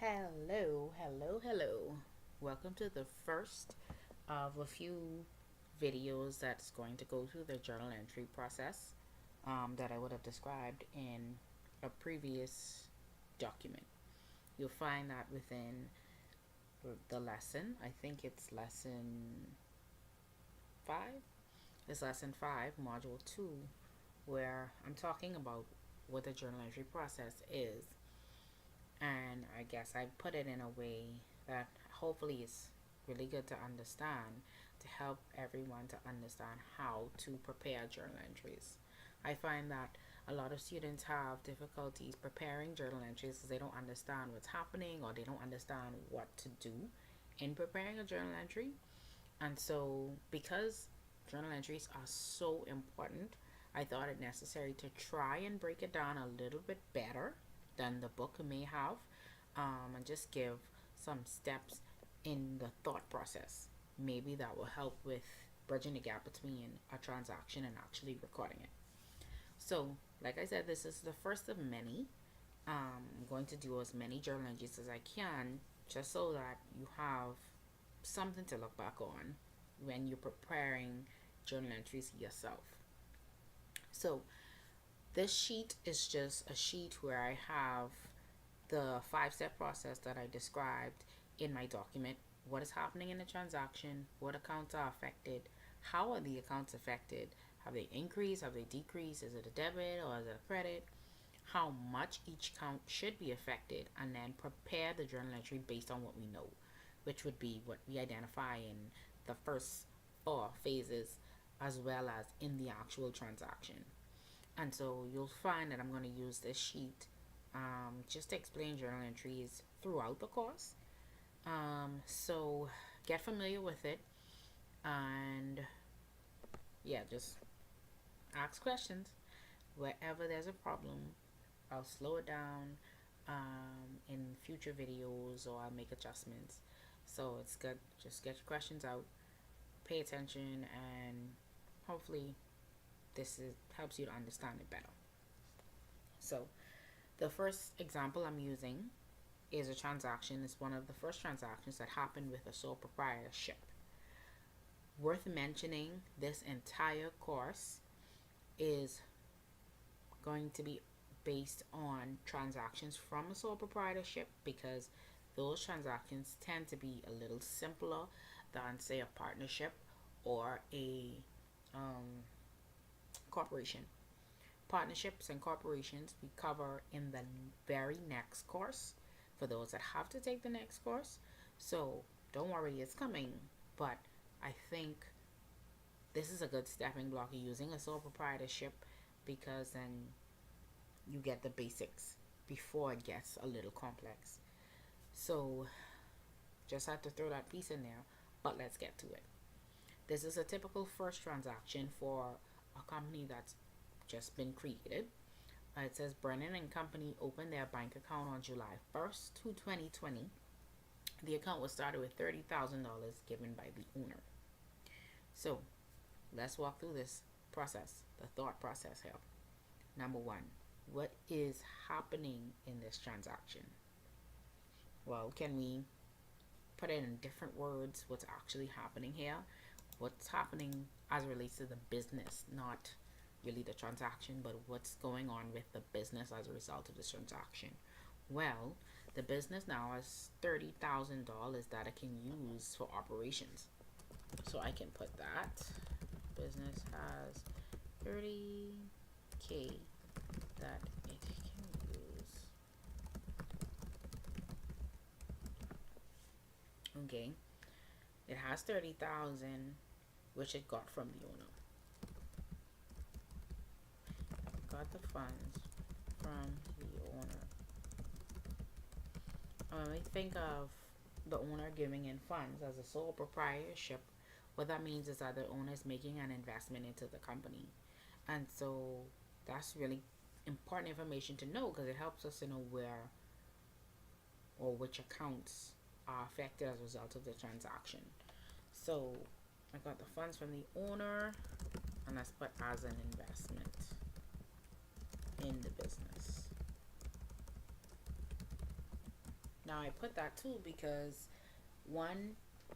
Hello. Welcome to the first of a few videos that's going to go through the journal entry process that I would have described in a previous document. You'll find that within the lesson. I think it's lesson 5. It's lesson 5, module 2, where I'm talking about what the journal entry process is. And I guess I put it in a way that hopefully is really good to understand, to help everyone to understand how to prepare journal entries. I find that a lot of students have difficulties preparing journal entries because they don't understand what's happening or they don't understand what to do in preparing a journal entry. And so, because journal entries are so important, I thought it necessary to try and break it down a little bit better than the book may have, and just give some steps in the thought process. Maybe that will help with bridging the gap between a transaction and actually recording it. So, like I said, this is the first of many. I'm going to do as many journal entries as I can just so that you have something to look back on when you're preparing journal entries yourself. So, this sheet is just a sheet where I have the 5-step process that I described in my document. What is happening in the transaction? What accounts are affected? How are the accounts affected? Have they increased? Have they decreased? Is it a debit or is it a credit? How much each account should be affected, and then prepare the journal entry based on what we know, which would be what we identify in the first 4 phases as well as in the actual transaction. And so you'll find that I'm going to use this sheet just to explain journal entries throughout the course. So get familiar with it, and yeah, just ask questions. Wherever there's a problem, I'll slow it down in future videos, or I'll make adjustments. So it's good. Just get your questions out, pay attention, and hopefully helps you to understand it better. So the first example I'm using is a transaction. It's one of the first transactions that happened with a sole proprietorship. Worth mentioning, this entire course is going to be based on transactions from a sole proprietorship, because those transactions tend to be a little simpler than, say, a partnership or a corporation. Partnerships and corporations we cover in the very next course for those that have to take the next course. So don't worry, it's coming. But I think this is a good stepping block using a sole proprietorship, because then you get the basics before it gets a little complex. So just had to throw that piece in there, but let's get to it. This is a typical first transaction for a company that's just been created. It says Brennan and Company opened their bank account on July 1st, 2020. The account was started with $30,000 given by the owner. So let's walk through this process, the thought process here. Number 1, what is happening in this transaction? Well, can we put it in different words? What's actually happening here? What's happening as it relates to the business, not really the transaction, but what's going on with the business as a result of this transaction? Well, the business now has $30,000 that it can use for operations. So I can put that business has 30K that it can use. Okay, it has 30,000, which it got from the owner. Got the funds from the owner. When we think of the owner giving in funds as a sole proprietorship, what that means is that the owner is making an investment into the company. And so that's really important information to know, because it helps us to know where or which accounts are affected as a result of the transaction. So I got the funds from the owner, and that's put as an investment in the business. Now I put that too because one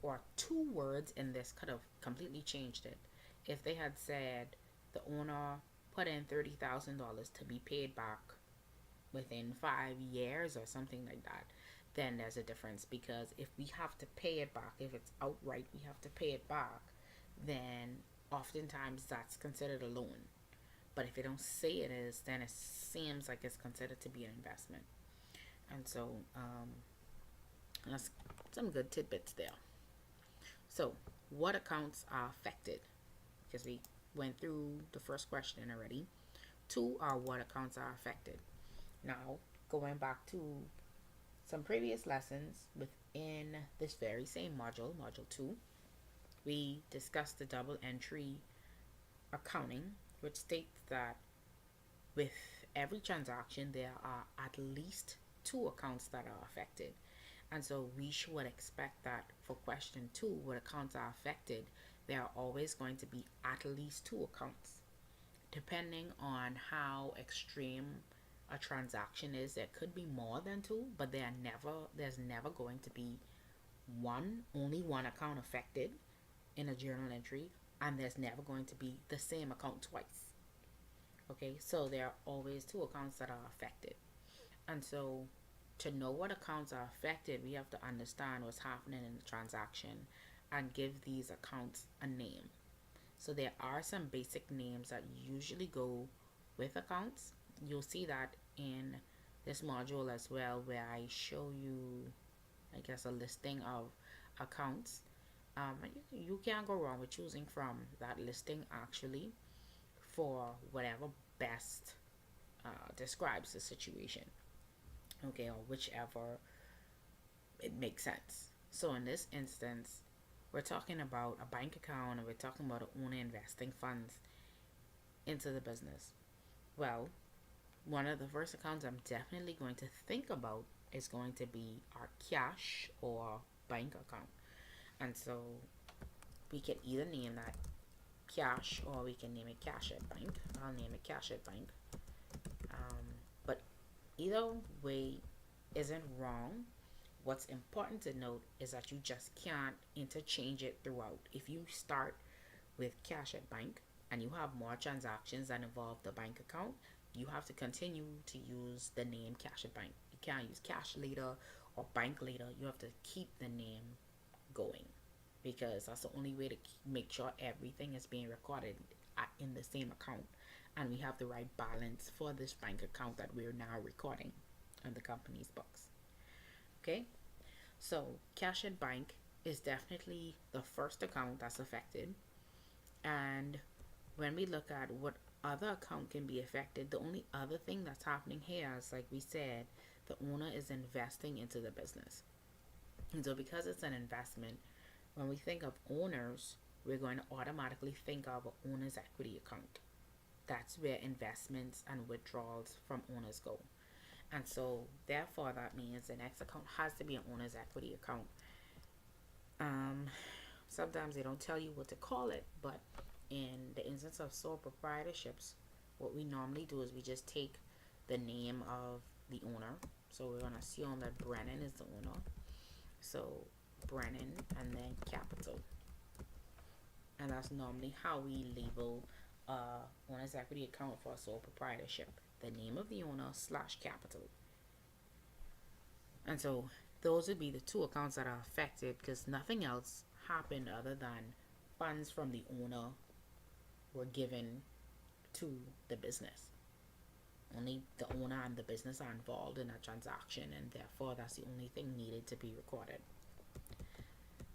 or two words in this could have completely changed it. If they had said the owner put in $30,000 to be paid back within 5 years or something like that, then there's a difference. Because if we have to pay it back, if it's outright, we have to pay it back, then oftentimes that's considered a loan. But if they don't say it is, then it seems like it's considered to be an investment. And so that's some good tidbits there. So, what accounts are affected? Because we went through the first question already. Two are what accounts are affected. Now, going back to some previous lessons within this very same module, Module 2, we discussed the double entry accounting, which states that with every transaction, there are at least two accounts that are affected. And so we should expect that for question 2, what accounts are affected, there are always going to be at least two accounts. Depending on how extreme a transaction is, there could be more than two, but there's never going to be only one account affected in a journal entry, and there's never going to be the same account twice. Okay, so there are always two accounts that are affected. And so to know what accounts are affected, we have to understand what's happening in the transaction and give these accounts a name. So there are some basic names that usually go with accounts. You'll see that in this module as well, where I show you, I guess, a listing of accounts. You can't go wrong with choosing from that listing actually for whatever best describes the situation. Okay, or whichever it makes sense. So in this instance, we're talking about a bank account, and we're talking about an owner investing funds into the business. Well, one of the first accounts I'm definitely going to think about is going to be our cash or bank account. And so we can either name that cash or we can name it cash at bank. I'll name it cash at bank. But either way isn't wrong. What's important to note is that you just can't interchange it throughout. If you start with cash at bank and you have more transactions that involve the bank account, you have to continue to use the name cash at bank. You can't use cash later or bank later. You have to keep the name going, because that's the only way to make sure everything is being recorded in the same account, and we have the right balance for this bank account that we're now recording on the company's books. Okay, so cash at bank is definitely the first account that's affected. And when we look at what other account can be affected, the only other thing that's happening here is, like we said, the owner is investing into the business. And so because it's an investment, when we think of owners, we're going to automatically think of an owner's equity account. That's where investments and withdrawals from owners go. And so therefore that means the next account has to be an owner's equity account. Sometimes they don't tell you what to call it, but in the instance of sole proprietorships, what we normally do is we just take the name of the owner. So we're going to assume that Brennan is the owner. So Brennan and then capital. And that's normally how we label owner's equity account for a sole proprietorship. The name of the owner / capital. And so those would be the two accounts that are affected, because nothing else happened other than funds from the owner were given to the business. Only the owner and the business are involved in a transaction, and therefore that's the only thing needed to be recorded.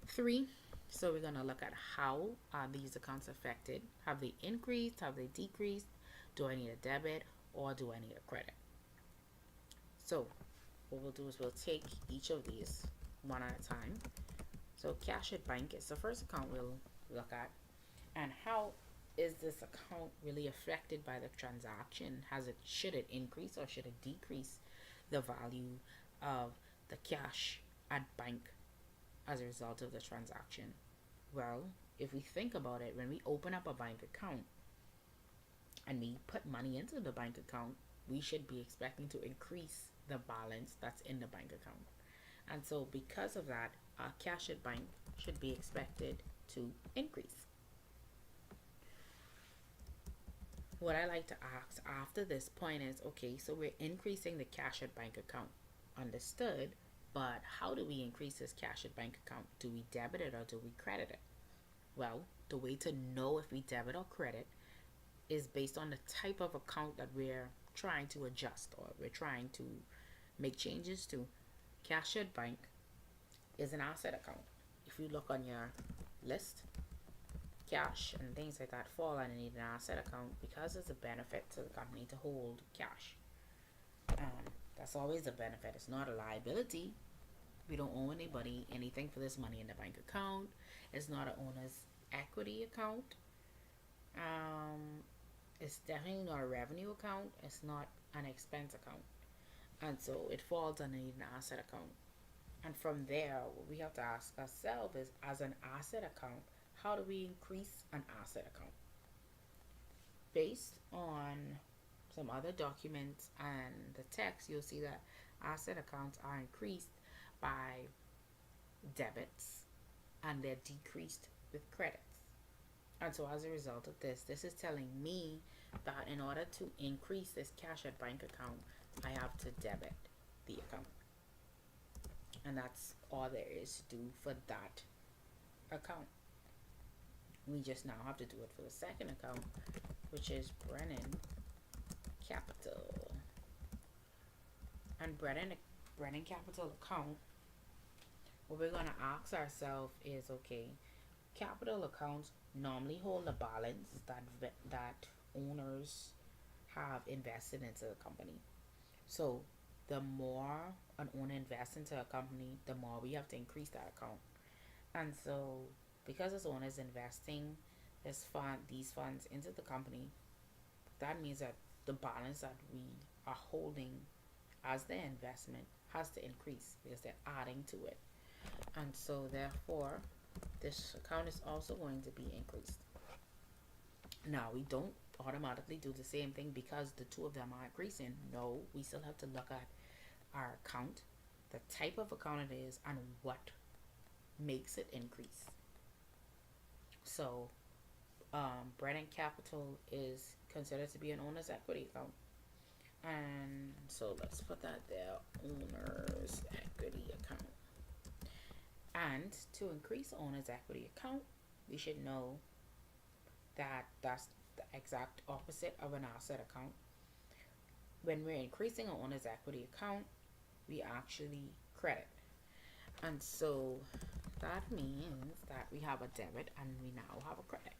3, so we're going to look at how are these accounts affected. Have they increased? Have they decreased? Do I need a debit or do I need a credit? So what we'll do is we'll take each of these one at a time. So cash at bank is the first account we'll look at. And how is this account really affected by the transaction? Should it increase or should it decrease the value of the cash at bank as a result of the transaction? Well, if we think about it, when we open up a bank account and we put money into the bank account, we should be expecting to increase the balance that's in the bank account. And so because of that, our cash at bank should be expected to increase. What I like to ask after this point is, okay, so we're increasing the cash at bank account. Understood, but how do we increase this cash at bank account? Do we debit it or do we credit it? Well, the way to know if we debit or credit is based on the type of account that we're trying to adjust or we're trying to make changes to. Cash at bank is an asset account. If you look on your list, cash and things like that fall underneath an asset account because it's a benefit to the company to hold cash. That's always a benefit. It's not a liability. We don't owe anybody anything for this money in the bank account. It's not an owner's equity account. It's definitely not a revenue account. It's not an expense account. And so it falls underneath an asset account. And from there, what we have to ask ourselves is, as an asset account, how do we increase an asset account? Based on some other documents and the text, you'll see that asset accounts are increased by debits and they're decreased with credits. And so as a result of this is telling me that in order to increase this cash at bank account, I have to debit the account. And that's all there is to do for that account. We just now have to do it for the second account, which is Brennan Capital. And Brennan Capital account, what we're going to ask ourselves is, okay, capital accounts normally hold a balance that owners have invested into the company. So the more an owner invests into a company, the more we have to increase that account. And so because this owner is investing these funds into the company, that means that the balance that we are holding as their investment has to increase because they're adding to it. And so therefore, this account is also going to be increased. Now, we don't automatically do the same thing because the two of them are increasing. No, we still have to look at our account, the type of account it is, and what makes it increase. So, Brennan Capital is considered to be an owner's equity account. And so let's put that there, owner's equity account. And to increase owner's equity account, we should know that that's the exact opposite of an asset account. When we're increasing an owner's equity account, we actually credit. And so that means that we have a debit and we now have a credit.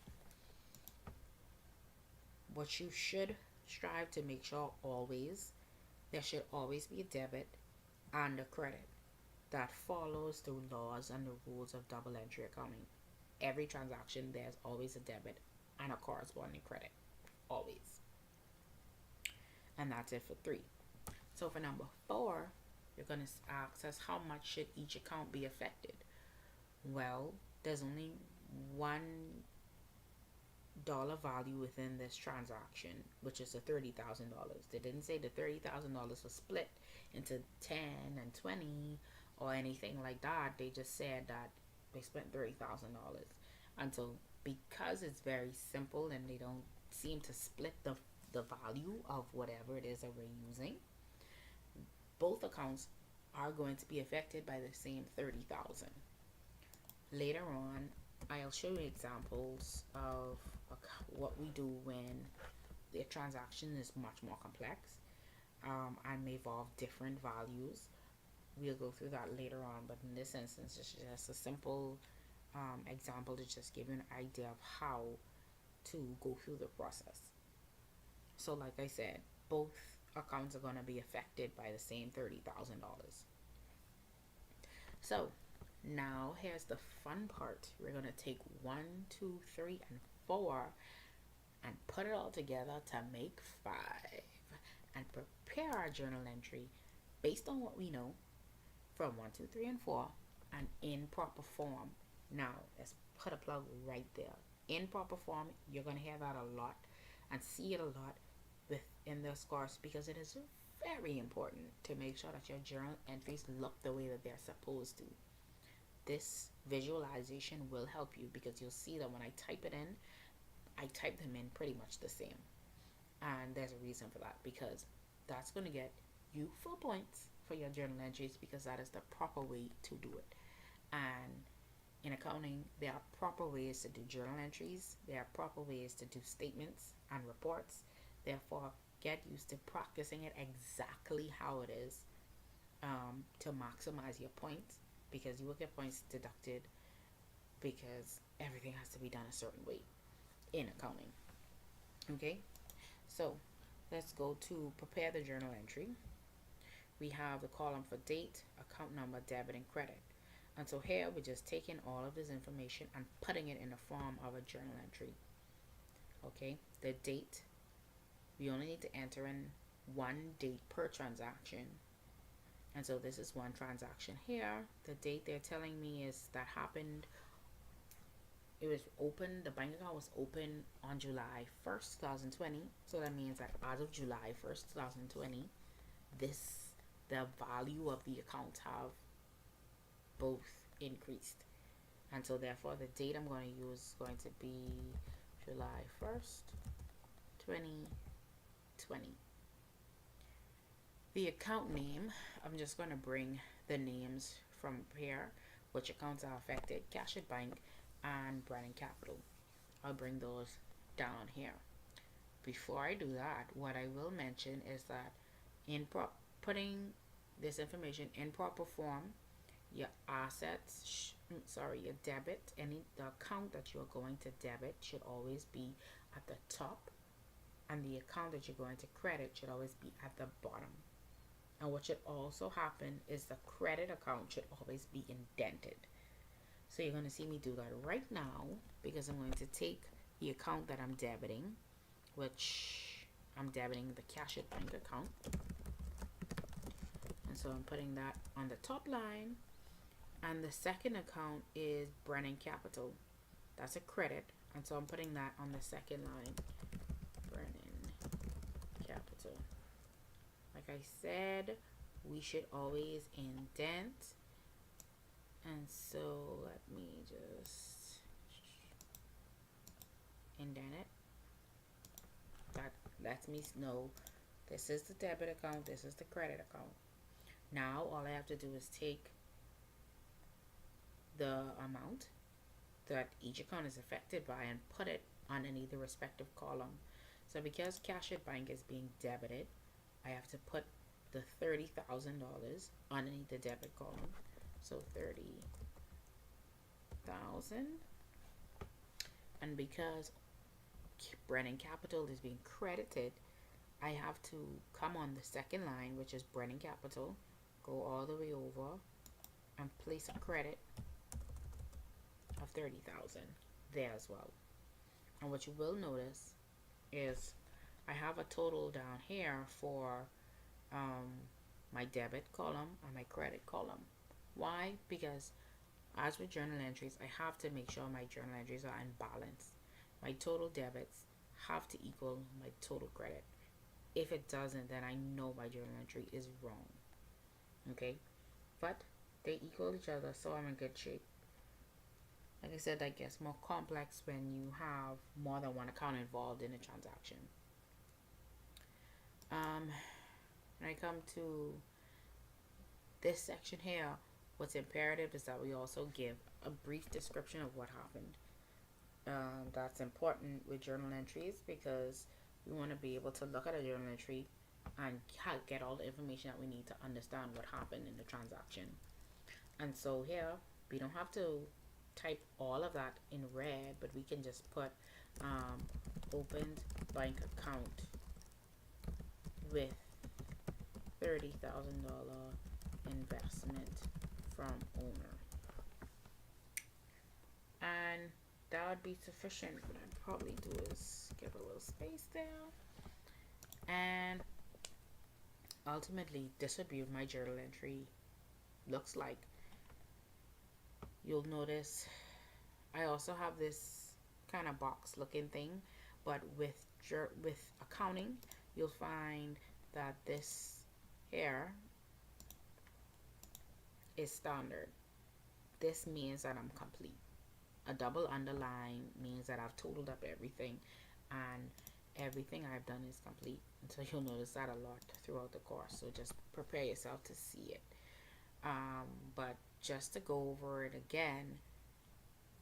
What you should strive to make sure there should always be a debit and a credit that follows the laws and the rules of double entry accounting. Every transaction, there's always a debit and a corresponding credit. Always. And that's it for 3. So for number 4, you're going to ask us how much should each account be affected. Well, there's only $1 value within this transaction, which is the $30,000. They didn't say the $30,000 was split into 10 and 20 or anything like that. They just said that they spent $30,000. And so because it's very simple and they don't seem to split the value of whatever it is that we're using, both accounts are going to be affected by the same 30,000. Later on, I'll show you examples of what we do when the transaction is much more complex and may involve different values. We'll go through that later on, but in this instance, it's just a simple example to just give you an idea of how to go through the process. So like I said, both accounts are going to be affected by the same $30,000. So now here's the fun part. We're going to take 1, 2, 3, and 4 and put it all together to make 5 and prepare our journal entry based on what we know from 1, 2, 3, and 4 and in proper form. Now let's put a plug right there. In proper form, you're going to hear that a lot and see it a lot within this course because it is very important to make sure that your journal entries look the way that they're supposed to. This visualization will help you because you'll see that when I type it in, I type them in pretty much the same. And there's a reason for that, because that's going to get you full points for your journal entries, because that is the proper way to do it. And in accounting, there are proper ways to do journal entries, there are proper ways to do statements and reports. Therefore, get used to practicing it exactly how it is, to maximize your points, because you will get points deducted because everything has to be done a certain way in accounting. Okay, so let's go to prepare the journal entry. We have the column for date, account number, debit, and credit. And so here we're just taking all of this information and putting it in the form of a journal entry. Okay, the date, we only need to enter in one date per transaction. And so this is one transaction here. The date they're telling me is that happened, it was open, the bank account was open on July 1st, 2020. So that means that as of July 1st, 2020, the value of the accounts have both increased. And so therefore the date I'm going to use is going to be July 1st, 2020. The account name, I'm just going to bring the names from here, which accounts are affected: Cashet Bank and Brennan Capital. I'll bring those down here. Before I do that, what I will mention is that in putting this information in proper form, your assets, your debit, the account that you're going to debit should always be at the top, and the account that you're going to credit should always be at the bottom. And what should also happen is the credit account should always be indented. So you're going to see me do that right now, because I'm going to take the account that I'm debiting, which I'm debiting the Cashet Bank account. And so I'm putting that on the top line. And the second account is Brennan Capital. That's a credit. And so I'm putting that on the second line. Brennan Capital. Like I said, we should always indent. And so let me just indent it. That lets me know this is the debit account, this is the credit account. Now all I have to do is take the amount that each account is affected by and put it underneath the respective column. So because Cashet Bank is being debited, I have to put the $30,000 underneath the debit column. So 30,000. And because Brennan Capital is being credited, I have to come on the second line, which is Brennan Capital, go all the way over and place a credit of 30,000 there as well. And what you will notice is I have a total down here for my debit column and my credit column. Why? Because as with journal entries, I have to make sure my journal entries are in balance. My total debits have to equal my total credit. If it doesn't, then I know my journal entry is wrong. Okay? But they equal each other, so I'm in good shape. Like I said, that gets more complex when you have more than one account involved in a transaction. When I come to this section here, what's imperative is that we also give a brief description of what happened. That's important with journal entries, because we want to be able to look at a journal entry and get all the information that we need to understand what happened in the transaction. And so here, we don't have to type all of that in red, but we can just put opened bank account with $30,000 investment from owner. And that would be sufficient. What I'd probably do is give a little space there. And ultimately, this would be what my journal entry looks like. You'll notice I also have this kind of box looking thing, but with accounting, you'll find that this here is standard. This means that I'm complete. A double underline means that I've totaled up everything, and everything I've done is complete. And so you'll notice that a lot throughout the course. So just prepare yourself to see it. But just to go over it again,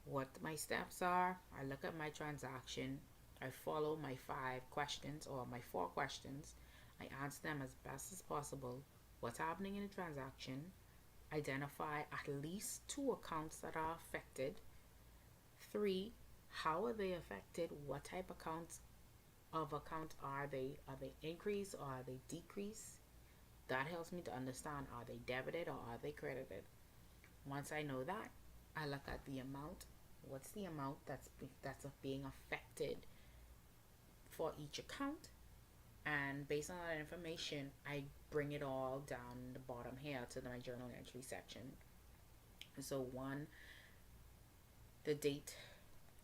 what my steps are: I look at my transaction, I follow my 5 questions or my 4 questions, I answer them as best as possible. What's happening in the transaction? Identify at least 2 accounts that are affected. 3, how are they affected? What type of accounts are they? Are they increase or are they decrease? That helps me to understand, are they debited or are they credited? Once I know that, I look at the amount. What's the amount that's being affected for each account? And based on that information, I bring it all down in the bottom here to my journal entry section. So one, the date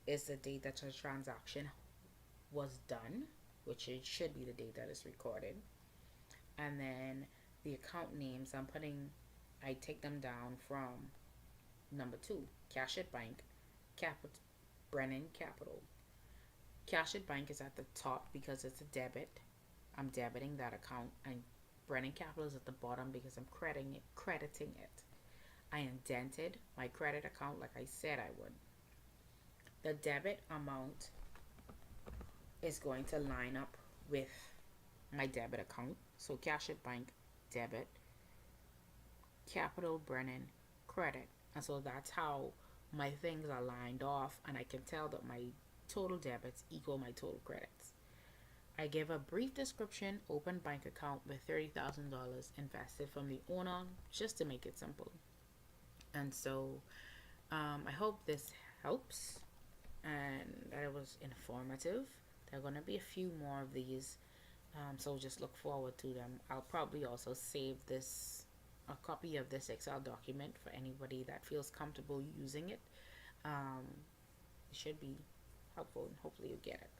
is the date that the transaction was done, which it should be the date that is recorded. And then the account names, I take them down from number 2, Cash at Bank, Brennan Capital. Cash at Bank is at the top because it's a debit. I'm debiting that account, and Brennan Capital is at the bottom because I'm crediting it. I indented my credit account like I said I would. The debit amount is going to line up with my debit account. So Cash at Bank, debit, Capital Brennan, credit. And so that's how my things are lined off, and I can tell that my total debits equal my total credits. I give a brief description: open bank account with $30,000 invested from the owner, just to make it simple. And so I hope this helps and that it was informative. There are going to be a few more of these, so just look forward to them. I'll probably also save a copy of this Excel document for anybody that feels comfortable using it. It should be helpful, and hopefully you get it.